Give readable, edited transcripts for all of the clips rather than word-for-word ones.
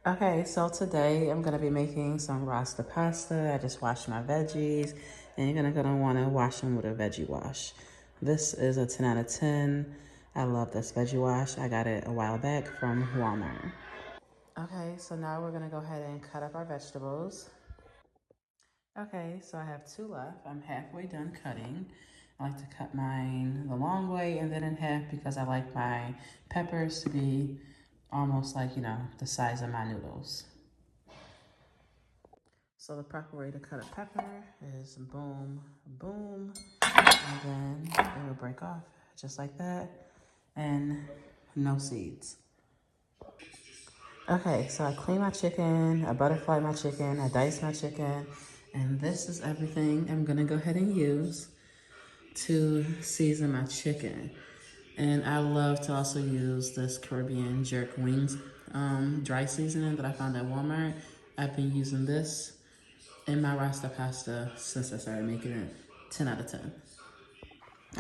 Okay, so today I'm gonna be making some Rasta pasta. I just washed my veggies, and you're gonna wanna wash them with a veggie wash. This is a 10 out of 10. I love this veggie wash. I got it a while back from Walmart. Okay, so now we're gonna go ahead and cut up our vegetables. Okay, so I have two left. I'm halfway done cutting. I like to cut mine the long way and then in half because I like my peppers to be almost like, the size of my noodles. So the proper way to cut a pepper is boom, boom, and then it will break off just like that, and no seeds. Okay, so I clean my chicken, I butterfly my chicken, I dice my chicken, and this is everything I'm gonna go ahead and use to season my chicken. And I love to also use this Caribbean jerk wings dry seasoning that I found at Walmart. I've been using this in my Rasta Pasta since I started making it. 10 out of 10.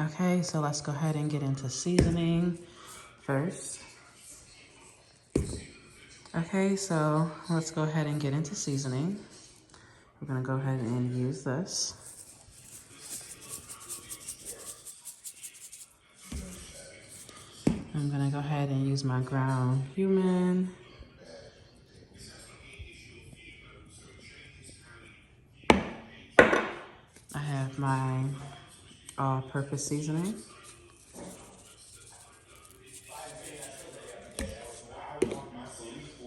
Okay, so let's go ahead and get into seasoning first. Okay, so let's go ahead and get into seasoning. We're gonna go ahead and use this. I'm gonna go ahead and use my ground cumin. I have my all-purpose seasoning.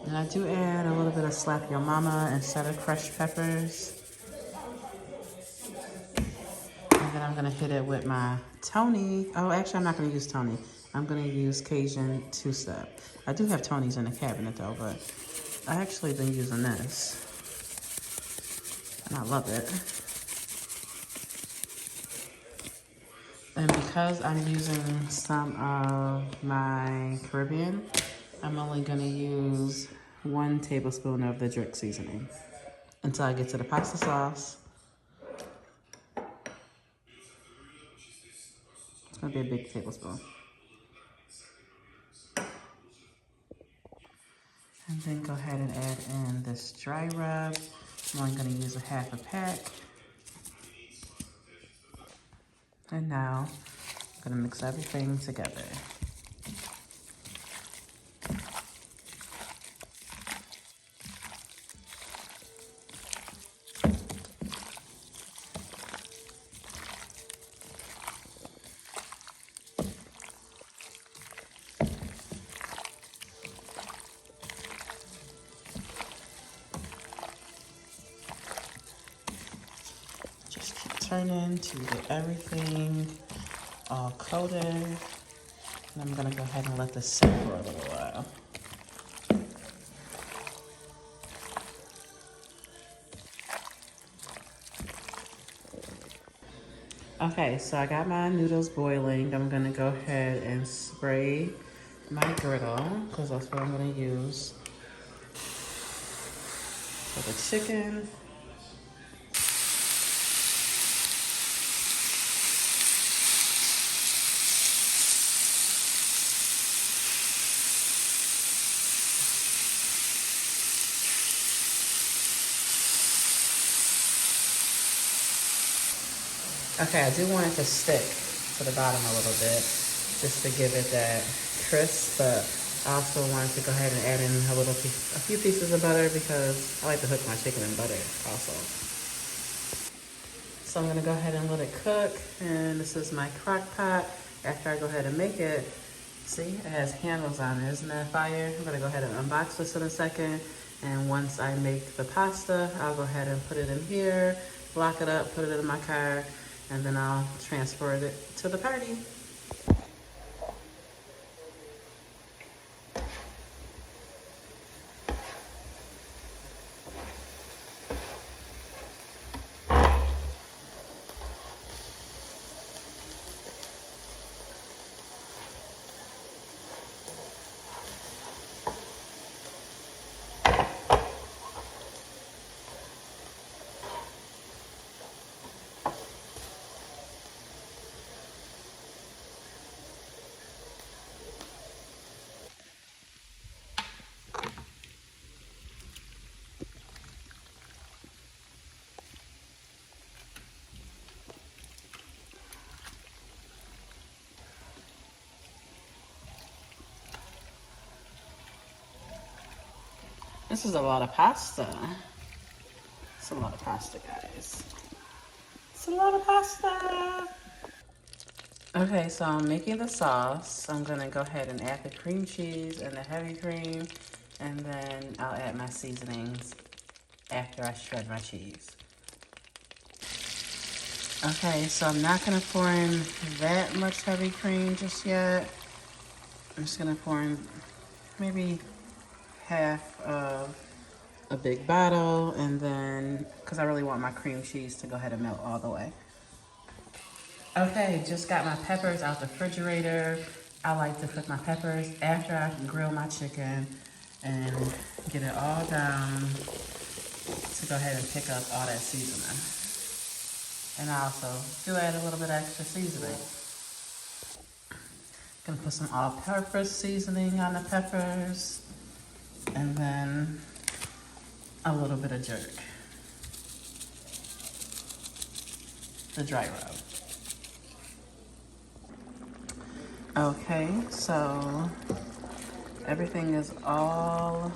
And I do add a little bit of slap your mama instead of crushed peppers. And then I'm gonna hit it with my Tony. Oh, actually I'm not gonna use Tony. I'm gonna use Cajun two-step. I do have Tony's in the cabinet though, but I actually been using this. And I love it. And because I'm using some of my Caribbean, I'm only gonna use 1 tablespoon of the jerk seasoning until I get to the pasta sauce. It's gonna be a big tablespoon. And then go ahead and add in this dry rub. I'm only gonna use a half a pack. And now I'm gonna mix everything together. Just keep turning to get everything all coated. And I'm gonna go ahead and let this sit for a little while. Okay, so I got my noodles boiling. I'm gonna go ahead and spray my griddle because that's what I'm gonna use for the chicken. Okay, I do want it to stick to the bottom a little bit just to give it that crisp, but I also wanted to go ahead and add in a few pieces of butter because I like to hook my chicken in butter also. So I'm gonna go ahead and let it cook, and this is my crock pot. After I go ahead and make it, see, it has handles on it. Isn't that fire? I'm gonna go ahead and unbox this in a second, and once I make the pasta, I'll go ahead and put it in here, lock it up, put it in my car, and then I'll transfer it to the party. This is a lot of pasta. It's a lot of pasta, guys. It's a lot of pasta. Okay, so I'm making the sauce. I'm gonna go ahead and add the cream cheese and the heavy cream, and then I'll add my seasonings after I shred my cheese. Okay, so I'm not gonna pour in that much heavy cream just yet. I'm just gonna pour in maybe half of a big bottle, and then, because I really want my cream cheese to go ahead and melt all the way. Okay, just got my peppers out the refrigerator. I like to cook my peppers after I grill my chicken and get it all down to go ahead and pick up all that seasoning. And I also do add a little bit extra seasoning. Gonna put some all-purpose seasoning on the peppers, and then a little bit of jerk, the dry rub. Okay, so everything is almost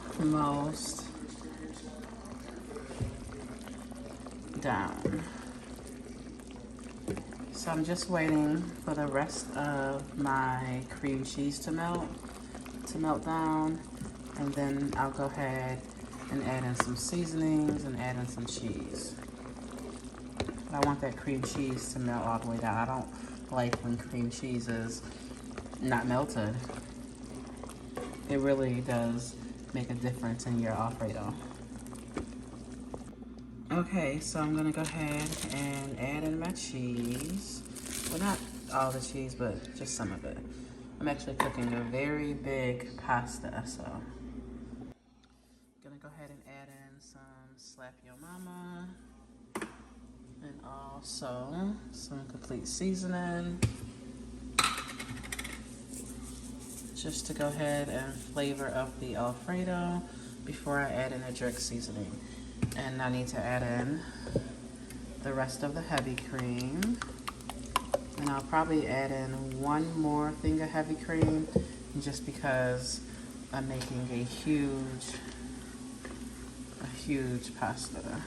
down. So I'm just waiting for the rest of my cream cheese to melt down, and then I'll go ahead and add in some seasonings and add in some cheese. But I want that cream cheese to melt all the way down. I don't like when cream cheese is not melted. It really does make a difference in your Alfredo. Okay, so I'm gonna go ahead and add in my cheese. Well, not all the cheese, but just some of it. I'm actually cooking a very big pasta, so gonna go ahead and add in some Slap Your Mama, and also some complete seasoning, just to go ahead and flavor up the Alfredo before I add in the jerk seasoning. And I need to add in the rest of the heavy cream. And I'll probably add in one more thing of heavy cream, just because I'm making a huge pasta.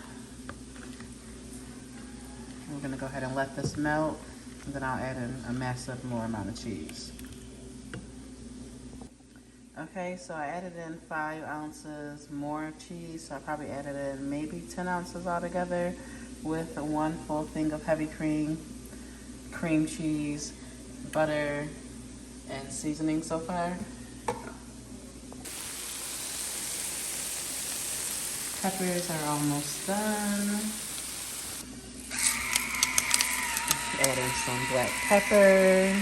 We're gonna go ahead and let this melt, and then I'll add in a massive more amount of cheese. Okay, so I added in 5 ounces more cheese, so I probably added in maybe 10 ounces altogether, with 1 full thing of heavy cream, cream cheese, butter, and seasoning so far. Peppers are almost done. Add in some black pepper.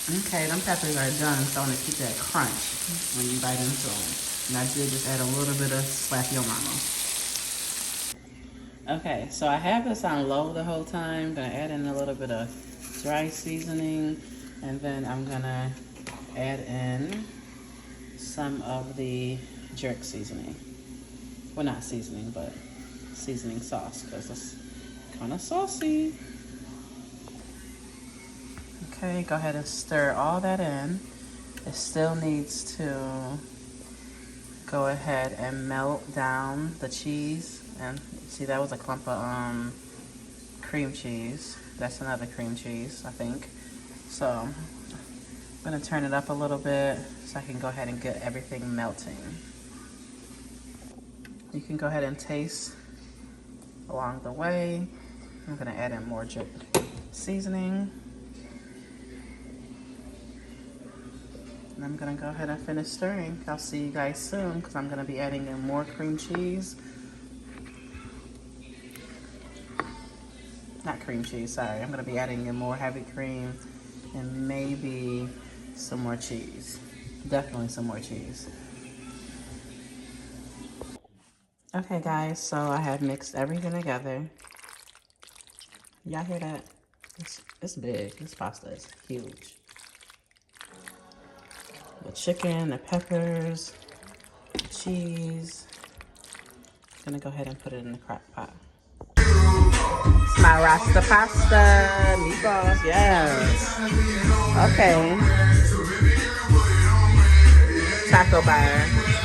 Okay, them peppers are done, so I want to keep that crunch when you bite into them. And I did just add a little bit of Slap Your Mama. Okay, so I have this on low the whole time. I'm gonna add in a little bit of dry seasoning, and then I'm gonna add in some of the jerk seasoning. Well, not seasoning, but seasoning sauce, because it's kind of saucy. Okay, go ahead and stir all that in. It still needs to go ahead and melt down the cheese. And see, that was a clump of cream cheese. That's another cream cheese, I think. So I'm gonna turn it up a little bit so I can go ahead and get everything melting. You can go ahead and taste along the way. I'm gonna add in more jerk seasoning. And I'm gonna go ahead and finish stirring. I'll see you guys soon, because I'm gonna be adding in more cream cheese. Not cream cheese, sorry. I'm gonna be adding in more heavy cream and maybe some more cheese. Definitely some more cheese. Okay guys, so I have mixed everything together. Y'all hear that? It's big. This pasta is huge. The chicken, the peppers, the cheese. I'm gonna go ahead and put it in the crock pot. It's my got Rasta Pasta, meatballs, yes. Okay. Taco bar.